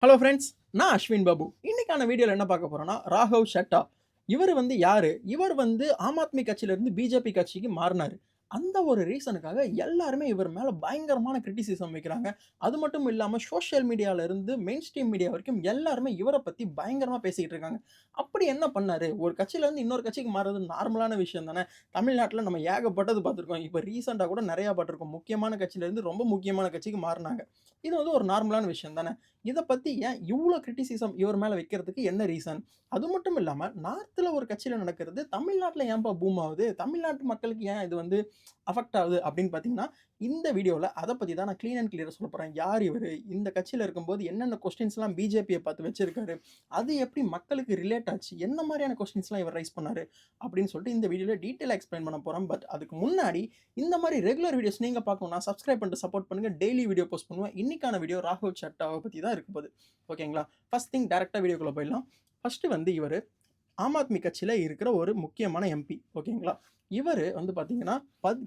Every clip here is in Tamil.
Hello friends. நான் அஸ்வின் பாபு. இன்னைக்கான வீடியோல என்ன பார்க்க போறோம்னா, ராகவ் சட்டா. இவரு வந்து யாரு? இவர் வந்து ஆம் ஆத்மி கட்சியிலிருந்து பிஜேபி கட்சிக்கு மாறுனாரு. அந்த ஒரு ரீசனுக்காக எல்லாருமே இவர் மேல பயங்கரமான கிரிட்டிசிசம் வைக்கிறாங்க. அது மட்டும் இல்லாம சோசியல் மீடியால இருந்து மெயின் ஸ்ட்ரீம் மீடியா வரைக்கும் எல்லாருமே இவர பத்தி பயங்கரமா பேசிக்கிட்டு இருக்காங்க. அப்படி என்ன பண்ணாரு? ஒரு கட்சியில இருந்து இன்னொரு கட்சிக்கு மாறுறது நார்மலான விஷயம் தானே. தமிழ்நாட்டுல நம்ம ஏகப்பட்டது பார்த்துருக்கோம். இப்ப ரீசென்ட்டா கூட நெறைய பார்த்துருக்கோம். முக்கியமான கட்சியில இருந்து ரொம்ப முக்கியமான கட்சிக்கு மாறுனாங்க. இது வந்து ஒரு நார்மலான விஷயம் தானே. இத பத்தி ஏன் இவ்ளோ கிரிட்டிசிசம் இவர் மேல வைக்கிறதுக்கு என்ன ரீசன்? அது மட்டும் இல்லாம நார்த்ல ஒரு கட்சியில நடக்கிறது தமிழ்நாட்டுல ஏன்பா பூம் ஆவுது? தமிழ்நாட்டு மக்களுக்கு ஏன் இது வந்து அஃபெக்ட் ஆகுது அப்படின்னு பார்த்தீங்கன்னா, இந்த வீடியோல அத பத்தி தான் நான் கிளீன் அண்ட் கிளியரா சொல்லப் போறேன். யார் இவரு? இந்த கட்சியில இருக்கும்போது என்னென்ன கொஸ்டின்ஸ்லாம் பிஜேபிய பார்த்து வச்சிருக்காரு? அது எப்படி மக்களுக்கு ரிலேட் ஆச்சு? என்ன மாரியான கொஸ்டின்ஸ்லாம் இவர் ரைஸ் பண்ணாரு? அப்படின்னு சொல்லிட்டு இந்த வீடியோல டீட்டெயிலா எக்ஸ்பிளைன் பண்ண போறேன். பட் அதுக்கு முன்னாடி இந்த மாரி ரெகுலர் வீடியோஸ் நீங்க பார்க்கணும்னா சப்ஸ்கிரைப் பண்ணிட்டு சப்போர்ட் பண்ணுங்க. டெய்லி வீடியோ போஸ்ட் பண்ணுவேன். இன்னைக்கான வீடியோ ராகவ் சட்டாவ பத்தி தான் இருக்க போது. ஓகேங்களா? ஃபர்ஸ்ட் திங் டைரக்ட்டா வீடியோக்குள்ள போயிடலாம். ஃபர்ஸ்ட் வந்து இவரு ஆம் ஆத்மி கட்சியில இருக்கிற ஒரு முக்கியமான எம்பி. ஓகேங்களா? இவரு வந்து பார்த்தீங்கன்னா,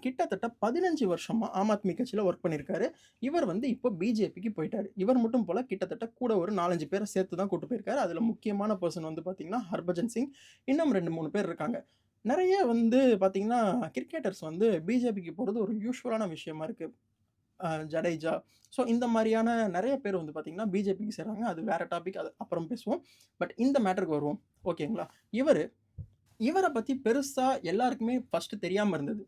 கிட்டத்தட்ட 15 வருஷமா ஆம் ஆத்மி கட்சியில வொர்க் பண்ணியிருக்காரு. இவர் வந்து இப்போ பிஜேபிக்கு போயிட்டாரு. இவர் மட்டும் போல கிட்டத்தட்ட கூட ஒரு 4, 5 பேர சேர்த்து தான் கூட்டு போயிருக்காரு. அதுல முக்கியமான பெர்சன் வந்து பார்த்தீங்கன்னா, ஹர்பஜன் சிங். இன்னும் 2, 3 பேர் இருக்காங்க. நெறைய வந்து பார்த்தீங்கன்னா, கிரிக்கெட்டர்ஸ் வந்து பிஜேபிக்கு போறது ஒரு யூசுவலான விஷயமா இருக்கு. ஜடேஜா. ஸோ இந்த மாரியான நெறைய பேர் வந்து பார்த்தீங்கன்னா, பிஜேபிக்கு சேராங்க. அது வேற டாபிக். அது அப்புறம் பேசுவோம். பட் இந்த மேட்டருக்கு வருவோம். ஓகேங்களா? இவரு இவர பத்தி பெருசா எல்லாருக்குமே ஃபர்ஸ்ட் தெரியாம இருந்தது.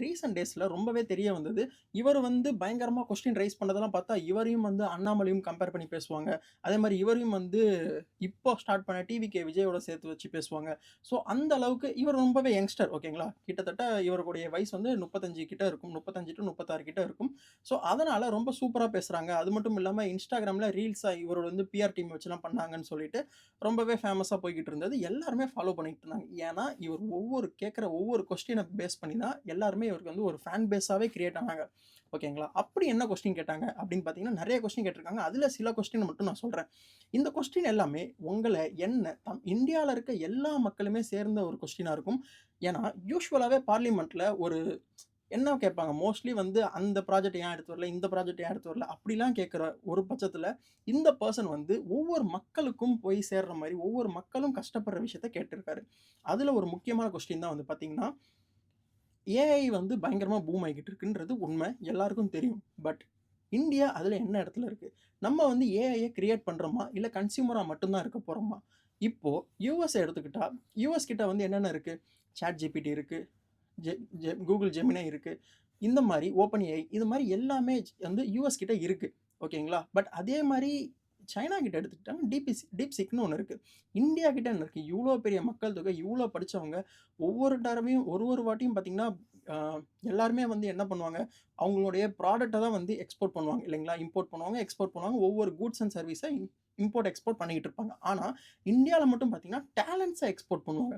ரீசென்ட் டேஸ்ல ரொம்பவே தெரிய வந்தது. இவரு வந்து பயங்கரமா கொஸ்டின் ரைஸ் பண்ணதெல்லாம் பார்த்தா, இவரையும் வந்து அண்ணாமலையும் கம்பேர் பண்ணி பேசுவாங்க. அதேமாரி இவரையும் வந்து இப்போ ஸ்டார்ட் பண்ண டிவிகே விஜயோட சேர்த்து வச்சு பேசுவாங்க. ஸோ அந்த அளவுக்கு இவர் ரொம்பவே யங்ஸ்டர் ஓகேங்களா? கிட்டத்தட்ட இவருடைய வயசு வந்து 35 கிட்ட இருக்கும். 35 டூ 36 கிட்ட இருக்கும். ஸோ அதனால ரொம்ப சூப்பரா பேசுறாங்க. அது மட்டும் இல்லாம Instagramல ரீல்ஸா இவரோட வந்து பிஆர் டீம் வச்சுலாம் பண்ணாங்கன்னு சொல்லிட்டு ரொம்பவே ஃபேமஸா போய்க்கிட்டு இருந்தது. எல்லாருமே ஃபாலோ பண்ணிட்டு இருந்தாங்க. ஏன்னா, இவர் கேட்கிற ஒவ்வொரு கொஸ்டின பேஸ் பண்ணி தான் எல்லாருமே இவருக்கு வந்து ஒரு ஃபேன் பேஸாவே கிரியேட் ஆனாங்க. ஓகேங்களா? அப்படி என்ன கொஸ்டின் கேட்டாங்க அப்படின்னு பார்த்தீங்கன்னா, நெறைய கொஸ்டின் கேட்டிருக்காங்க. அதுல சில கொஸ்டின் மட்டும் நான் சொல்றேன். இந்த கொஸ்டின் எல்லாமே உங்கள இந்தியால இருக்க எல்லா மக்களுமே சேர்ந்த ஒரு கொஸ்டினா இருக்கும். ஏன்னா, யூசுவலாவே பார்லிமென்ட்ல ஒரு என்ன கேட்பாங்க, மோஸ்ட்லி வந்து அந்த ப்ராஜெக்ட் ஏன் எடுத்து வரல? இந்த ப்ராஜெக்ட் ஏன் எடுத்து வரல? அப்படிலாம் கேட்கிற ஒரு பட்சத்தில, இந்த பெர்சன் வந்து ஒவ்வொரு மக்களுக்கும் போய் சேர்ற மாரி, ஒவ்வொரு மக்களும் கஷ்டப்படுற விஷயத்த கேட்டிருக்காரு. அதுல ஒரு முக்கியமான கொஸ்டின் தான் வந்து பார்த்தீங்கன்னா, ஏஐ வந்து பயங்கரமா பூம் ஆகிக்கிட்டு இருக்குன்றது உண்மை. எல்லாருக்கும் தெரியும். பட் இந்தியா அதுல என்ன இடத்துல இருக்கு? நம்ம வந்து ஏஐய கிரியேட் பண்றோமா? இல்ல கன்சியூமரா மட்டும் தான் இருக்க போறோமா? இப்போ யுஎஸ் எடுத்துக்கிட்டா, யுஎஸ் கிட்ட வந்து என்னென்ன இருக்கு? ChatGPT இருக்கு. ஜெ ஜெ Google Gemini இருக்கு. இந்த மாரி OpenAI இது மாரி எல்லாமே வந்து யுஎஸ் கிட்ட இருக்கு. ஓகேங்களா? பட் அதே மாரி சைனா கிட்ட எடுத்துக்கிட்டா டீப்சீக்ன்னு ஒண்ணு இருக்கு. இந்தியா கிட்ட என்ன இருக்கு? இவ்ளோ பெரிய மக்கள் தொகை, இவ்ளோ படிச்சவங்க, ஒவ்வொரு தடவையும் ஒரு வாட்டியும் பார்த்தீங்கன்னா, அ எல்லாருமே வந்து என்ன பண்ணுவாங்க, அவங்களுடைய ப்ராடக்ட்ட தான் வந்து எக்ஸ்போர்ட் பண்ணுவாங்க இல்லைங்களா? இம்போர்ட் பண்ணுவாங்க, எக்ஸ்போர்ட் பண்ணுவாங்க. ஒவ்வொரு கூட்ஸ் அண்ட் சர்வீஸ இம்போர்ட், எக்ஸ்போர்ட் பண்ணிக்கிட்டு இருப்பாங்க. ஆனா, இந்தியால மட்டும் பார்த்தீங்கன்னா, டேலண்ட்ஸ எக்ஸ்போர்ட் பண்ணுவாங்க.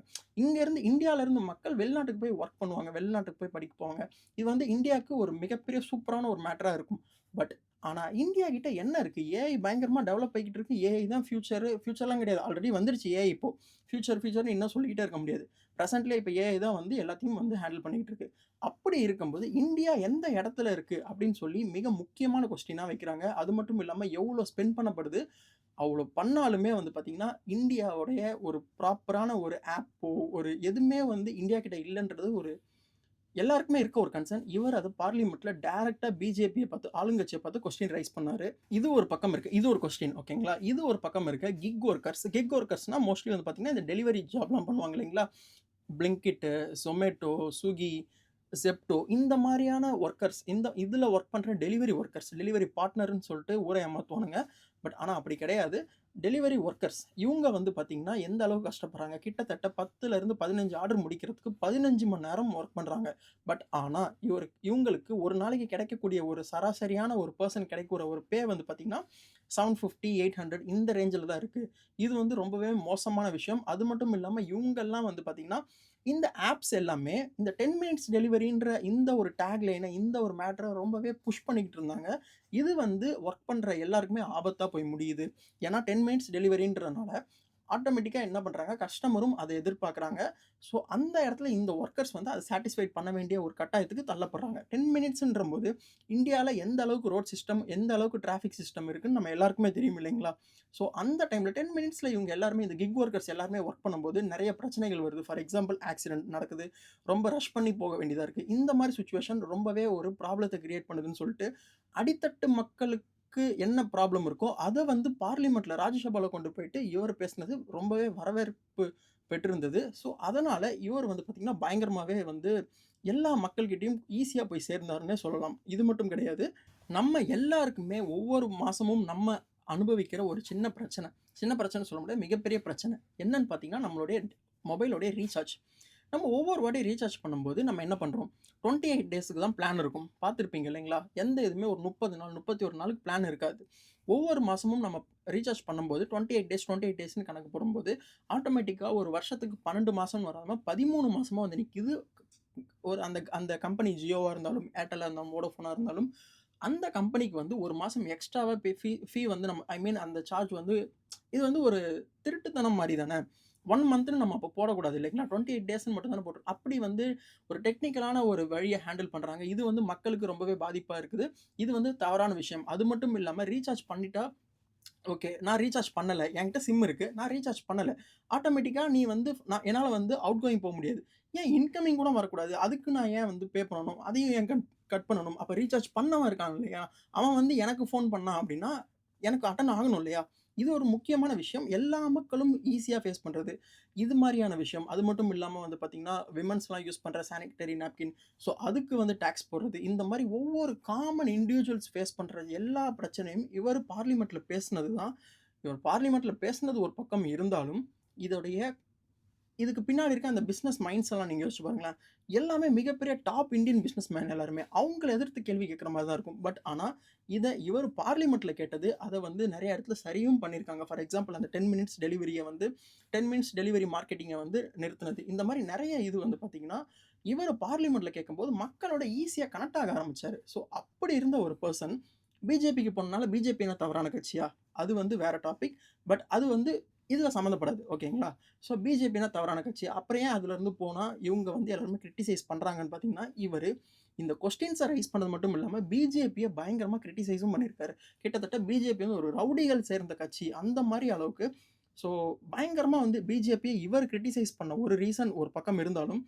இந்தியால இருந்து மக்கள் வெளிநாட்டுக்கு போய் வொர்க் பண்ணுவாங்க. வெளிநாட்டுக்கு போய் படிக்க போவாங்க. இது வந்து இந்தியாவுக்கு ஒரு மிகப்பெரிய சூப்பரான ஒரு மேட்டரா இருக்கும். பட் ஆனா இந்தியா கிட்ட என்ன இருக்கு? ஏஐ பயங்கரமா டெவலப் ஆயிக்கிட்டு இருக்கு. ஏஐ தான் ஃபியூச்சர்லாம் கிடையாது. ஆல்ரெடி வந்துருச்சு ஏஐ இப்போ. ஃபியூச்சர்ன்னு இன்னும் சொல்லிக்கிட்டே இருக்க முடியாது. பிரசன்ட்ல இப்ப ஏஐ தான் வந்து எல்லாத்தையும் வந்து ஹேண்டில் பண்ணிக்கிட்டு இருக்கு. அப்படி இருக்கும்போது இந்தியா எந்த இடத்துல இருக்கு? அப்படின்னு சொல்லி மிக முக்கியமான கொஸ்டினா வைக்கிறாங்க. அது மட்டும் இல்லாம எவ்வளோ ஸ்பெண்ட் பண்ணப்படுது? அவ்வளோ பண்ணாலுமே வந்து பார்த்தீங்கன்னா, இந்தியாவுடைய ஒரு ப்ராப்பரான ஒரு ஆப்போ, ஒரு எதுவுமே வந்து இந்தியா கிட்ட இல்லன்றது ஒரு எல்லாருக்குமே இருக்க ஒரு கன்சர்ன். இவர் அத பார்லிமென்ட்ல டைரக்ட்டா பிஜேபிய பார்த்து, ஆளுங்கட்சிய பார்த்து கொஸ்டின் ரைஸ் பண்ணாரு. இது ஒரு பக்கம் இருக்கு. இது ஒரு கொஸ்டின் ஓகேங்களா? இது ஒரு பக்கம் இருக்க கிக் ஒர்க்கர்ஸ்னா மோஸ்ட்லி வந்து பார்த்தீங்கன்னா, இந்த டெலிவரி ஜாப்லாம் பண்ணுவாங்க இல்லைங்களா? Blinkit, Zomato, Swiggy, Zepto இந்த மாரியான வொர்க்கர்ஸ் இதுல வொர்க் பண்ற டெலிவரி பார்ட்னர்ன்னு சொல்லிட்டு ஊர ஏமாத்துவானுங்க. பட் ஆனா அப்படி கிடையாது. டெலிவரி வொர்க்கர்ஸ் இவங்க வந்து பார்த்தீங்கன்னா, எந்த அளவுக்கு கஷ்டப்படுறாங்க. கிட்டத்தட்ட 10லருந்து 15 ஆர்டர் முடிக்கிறதுக்கு 15 மணி நேரம் வொர்க் பண்றாங்க. பட் ஆனா இவங்களுக்கு ஒரு நாளைக்கு கிடைக்கக்கூடிய ஒரு சராசரியான ஒரு பெர்சன் கிடைக்கிற ஒரு பே வந்து பார்த்தீங்கன்னா, 750, 800 இந்த ரேஞ்சில தான் இருக்கு. இது வந்து ரொம்பவே மோசமான விஷயம். அது மட்டும் இல்லாம இவங்கலாம் வந்து பார்த்தீங்கன்னா, இந்த ஆப்ஸ் எல்லாமே இந்த 10 மினிட்ஸ் டெலிவரின்ற இந்த ஒரு டாக் லைன இந்த ஒரு மேட்டர ரொம்பவே புஷ் பண்ணிக்கிட்டு இருந்தாங்க. இது வந்து வொர்க் பண்ற எல்லாருக்குமே ஆபத்தா போய் முடியுது. ஏன்னா 10 மினிட்ஸ் டெலிவரின்றனால, ஆட்டோமேட்டிக்கா என்ன பண்றாங்க, கஸ்டமரும் அத எதிர்பார்க்குறாங்க. ஸோ அந்த இடத்துல இந்த வொர்க்கர்ஸ் வந்து அத சாட்டிஸ்ஃபைட் பண்ண வேண்டிய ஒரு கட்டாயத்துக்கு தள்ளப்படுறாங்க. 10 மினிட்ஸ்ன்றம்போது இந்தியால எந்த அளவுக்கு ரோட் சிஸ்டம், எந்த அளவுக்கு டிராஃபிக் சிஸ்டம் இருக்குன்னு நம்ம எல்லாருக்குமே தெரியும் இல்லைங்களா? ஸோ அந்த டைம்ல 10 மினிட்ஸ்ல இவங்க எல்லாருமே இந்த கிக் வொர்க்கர்ஸ் எல்லாருமே வொர்க் பண்ணும்போது நெறைய பிரச்சனைகள் வருது. ஃபார் எக்ஸாம்பிள் ஆக்சிடென்ட் நடக்குது. ரொம்ப ரஷ் பண்ணி போக வேண்டியதா இருக்கு. இந்த மாரி சிச்சுவேஷன் ரொம்பவே ஒரு ப்ராப்ளத்த கிரியேட் பண்ணுதுன்னு சொல்ட்டு, அடித்தட்டு மக்களுக்கு என்ன ப்ராப்ளம் இருக்கோ, அத வந்து பார்லிமென்ட்ல ராஜ்யசபால கொண்டு போயிட்டு இவரு பேசினது ரொம்பவே வரவேற்பு பெற்றிருந்தது. ஸோ, அதனால இவர் வந்து பார்த்தீங்கன்னா, பயங்கரமாவே வந்து எல்லா மக்கள்கிட்டயும் ஈஸியா போய் சேர்ந்தாருன்னே சொல்லலாம். இது மட்டும் கிடையாது. நம்ம எல்லாருக்குமே ஒவ்வொரு மாசமும் நம்ம அனுபவிக்கிற ஒரு சின்ன பிரச்சனை. சின்ன பிரச்சனை சொல்ல முடியாது. மிகப்பெரிய பிரச்சனை. என்னன்னு பார்த்தீங்கன்னா, நம்மளுடைய மொபைலோடைய ரீசார்ஜ். நம்ம ஒவ்வொரு வாட்டி ரீசார்ஜ் பண்ணும்போது நம்ம என்ன பண்றோம்? 28 டேஸ்க்கு தான் பிளான் இருக்கும். பார்த்திருப்பீங்க இல்லைங்களா? எந்த இதுவுமே ஒரு 30 நாள், 31 நாளுக்கு பிளான் இருக்காது. ஒவ்வொரு மாசமும் நம்ம ரீசார்ஜ் பண்ணும்போது 28 டேஸ்ன்னு கணக்கு போடும்போது, ஆட்டோமேட்டிக்கா ஒரு வருஷத்துக்கு 12 மாசம்னு வராம 13 மாசமா வந்து நிக்குது. ஒரு அந்த அந்த கம்பெனி ஜியோவா இருந்தாலும், ஏர்டெல்லா இருந்தாலும், வோடாஃபோனா இருந்தாலும், அந்த கம்பெனிக்கு வந்து ஒரு மாசம் எக்ஸ்ட்ராவா ஃபீ வந்து நம்ம ஐ மீன் அந்த சார்ஜ் வந்து இது வந்து ஒரு திருட்டுத்தனம் மாரி தானே! 1 மந்த்ன்னு நம்ம அப்ப போடக்கூடாது இல்லைங்களா? 28 டேஸ்ன்னு மட்டும் தானே போட்டுருக்கோம். அப்படி வந்து ஒரு டெக்னிக்கலான ஒரு வழிய ஹேண்டில் பண்றாங்க. இது வந்து மக்களுக்கு ரொம்பவே பாதிப்பா இருக்குது. இது வந்து தவறான விஷயம். அது மட்டும் இல்லாம ரீசார்ஜ் பண்ணிட்டா ஓகே. நான் ரீசார்ஜ் பண்ணல. என்கிட்ட சிம் இருக்கு. நான் ரீசார்ஜ் பண்ணல. ஆட்டோமேட்டிக்கா நீ வந்து என்னால வந்து அவுட் கோயிங் போ முடியாது. ஏன் இன்கமிங் கூட வரக்கூடாது? அதுக்கு நான் ஏன் வந்து பே பண்ணணும்? அதையும் ஏன் கட் பண்ணணும்? அப்ப ரீசார்ஜ் பண்ணவன் இருக்கான் இல்லையா? அவன் வந்து எனக்கு ஃபோன் பண்ணான் அப்படின்னா, எனக்கு அட்டெண்ட் ஆகணும் இல்லையா? இது ஒரு முக்கியமான விஷயம். எல்லா மக்களும் ஈஸியா ஃபேஸ் பண்றது. இது மாரியான விஷயம். அது மட்டும் இல்லாம வந்து பார்த்தீங்கன்னா, விமென்ஸ்லாம் யூஸ் பண்ற சானிட்டரி நாப்கின். ஸோ, அதுக்கு வந்து டாக்ஸ் போடுறது. இந்த மாரி ஒவ்வொரு காமன் இண்டிவிஜுவல்ஸ் ஃபேஸ் பண்ற எல்லா பிரச்சனையும் இவரு பார்லிமென்ட்ல பேசினது தான். இவர் பார்லிமென்ட்ல பேசினது ஒரு பக்கம் இருந்தாலும், இதோடைய இதுக்கு பின்னாடி இருக்க அந்த பிசினஸ் மைண்ட்ஸ் எல்லாம் நீங்க யோசிச்சு பாருங்களேன். எல்லாமே மிகப்பெரிய டாப் இந்தியன் பிசினஸ் மேன் எல்லாருமே. அவங்கள எதிர்த்து கேள்வி கேட்கிற மாரி தான் இருக்கும். பட் ஆனா, இவர் பார்லிமென்ட்ல கேட்டது, அத வந்து நெறைய இடத்துல சரியும் பண்ணியிருக்காங்க. ஃபார் எக்ஸாம்பிள் அந்த 10 மினிட்ஸ் டெலிவரிய வந்து 10 மினிட்ஸ் டெலிவரி மார்க்கெட்டிங்க வந்து நிறுத்துனது. இந்த மாரி நெறைய இது வந்து பார்த்தீங்கன்னா, இவரு பார்லிமென்ட்ல கேட்கும்போது மக்களோட ஈஸியா கனெக்ட் ஆக ஆரம்பிச்சாரு. ஸோ அப்படி இருந்த ஒரு பெர்சன் பிஜேபிக்கு போனனால பிஜேபி என்ன தவறான கட்சியா? அது வந்து வேற டாபிக். பட் அது வந்து இதுல சம்மந்தப்படாது. ஓகேங்களா? ஸோ பிஜேபின்னா தவறான கட்சி. அப்புறம் ஏன் அதுலருந்து போனா, இவங்க வந்து எல்லாருமே கிரிட்டிசைஸ் பண்றாங்கன்னு பார்த்தீங்கன்னா, இவரு இந்த கொஸ்டின்ஸ ரைஸ் பண்ணது மட்டும் இல்லாம, பிஜேபிய பயங்கரமா கிரிட்டிசைஸும் பண்ணியிருக்காரு. கிட்டத்தட்ட பிஜேபி வந்து ஒரு ரவுடிகள் சேர்ந்த கட்சி. அந்த மாரி அளவுக்கு ஸோ பயங்கரமா வந்து பிஜேபிய இவர் கிரிட்டிசைஸ் பண்ண ஒரு ரீசன் ஒரு பக்கம் இருந்தாலும்,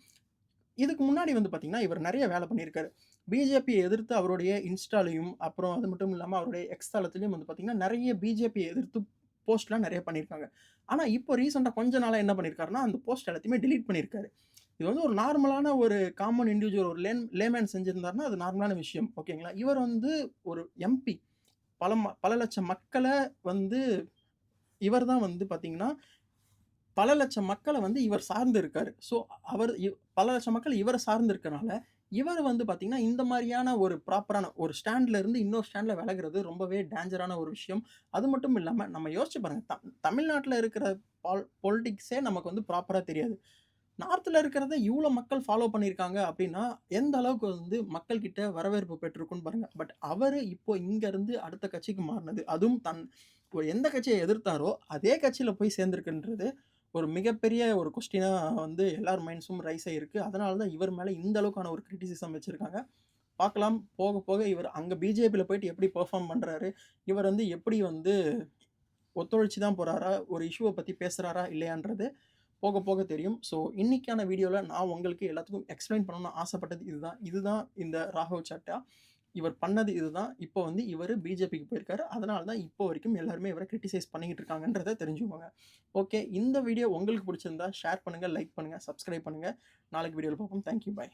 இதுக்கு முன்னாடி வந்து பார்த்தீங்கன்னா, இவர் நெறைய வேல பண்ணியிருக்காரு. பிஜேபிய எதிர்த்து அவருடைய இன்ஸ்டாலயும், அப்புறம் அது மட்டும் இல்லாம அவருடைய எக்ஸ் தளத்திலயும் வந்து பார்த்தீங்கன்னா, நெறைய பிஜேபிய எதிர்த்து போஸ்ட்லாம் நெறைய பண்ணியிருக்காங்க. ஆனா, இப்போ ரீசென்ட்டா கொஞ்ச நாளா என்ன பண்ணியிருக்காருன்னா, அந்த போஸ்ட் எல்லாத்தையுமே டெலீட் பண்ணியிருக்காரு. இது வந்து ஒரு நார்மலான ஒரு காமன் இண்டிவிஜுவல் ஒரு லேமேன் செஞ்சிருந்தாருன்னா, அது நார்மலான விஷயம். ஓகேங்களா? இவர் வந்து ஒரு எம்பி. பல லட்சம் மக்கள வந்து இவர் தான் வந்து பார்த்தீங்கன்னா பல லட்சம் மக்கள வந்து இவர் சார்ந்து இருக்காரு. ஸோ, அவர் பல லட்சம் மக்கள் இவர சார்ந்து இருக்கனால, இவர் வந்து பார்த்தீங்கன்னா, இந்த மாரியான ஒரு ப்ராப்பரான ஒரு ஸ்டாண்ட்ல இருந்து இன்னொரு ஸ்டாண்ட்ல விலகுறது ரொம்பவே டேஞ்சரான ஒரு விஷயம். அது மட்டும் இல்லாம நம்ம யோசிச்சு பாருங்க. தமிழ்நாட்டுல இருக்கிற பொலிடிக்ஸே நமக்கு வந்து ப்ராப்பரா தெரியாது. நார்த்ல இருக்கிறத இவ்ளோ மக்கள் ஃபாலோ பண்ணியிருக்காங்க அப்டின்னா, எந்த அளவுக்கு வந்து மக்கள் கிட்ட வரவேற்பு பெற்றிருக்குன்னு பாருங்க. பட் அவரு இப்போ இங்க இருந்து அடுத்த கட்சிக்கு மாறுனது. அதுவும் எந்த கட்சிய எதிர்த்தாரோ, அதே கட்சியில போய் சேர்ந்திருக்குன்றது ஒரு மிகப்பெரிய ஒரு கொஸ்டினா வந்து எல்லார் மைண்ட்ஸும் ரைஸ் ஆயிருக்கு. அதனால தான் இவர் மேல இந்த அளவுக்கான ஒரு கிரிட்டிசிசம் வச்சிருக்காங்க. பார்க்கலாம் போக போக இவர் அங்க பிஜேபில போயிட்டு எப்படி பெர்ஃபார்ம் பண்றாரு? இவர் வந்து எப்படி வந்து ஒத்துழைச்சு தான் போறாரா? ஒரு இஷ்யூவ பத்தி பேசுறாரா? இல்லையான்றது போக போக தெரியும். ஸோ இன்னைக்கான வீடியோல நான் உங்களுக்கு எல்லாத்துக்கும் எக்ஸ்ப்ளைன் பண்ணணும்னு ஆசைப்பட்டது இதுதான். இதுதான் இந்த ராகவ் சட்டா. இவர் பண்ணது இதுதான். இப்போ வந்து இவரு பிஜேபிக்கு போயிருக்காரு. அதனால தான் இப்போ வரைக்கும் எல்லாருமே இவர கிரிட்டிசைஸ் பண்ணிக்கிட்டு இருக்காங்கன்றத தெரிஞ்சுக்கோங்க. ஓகே. இந்த வீடியோ உங்களுக்கு பிடிச்சிருந்தா ஷேர் பண்ணுங்க, லைக் பண்ணுங்க, சப்ஸ்கிரைப் பண்ணுங்க. நாளைக்கு வீடியோல பார்ப்போம். Thank you. பாய்.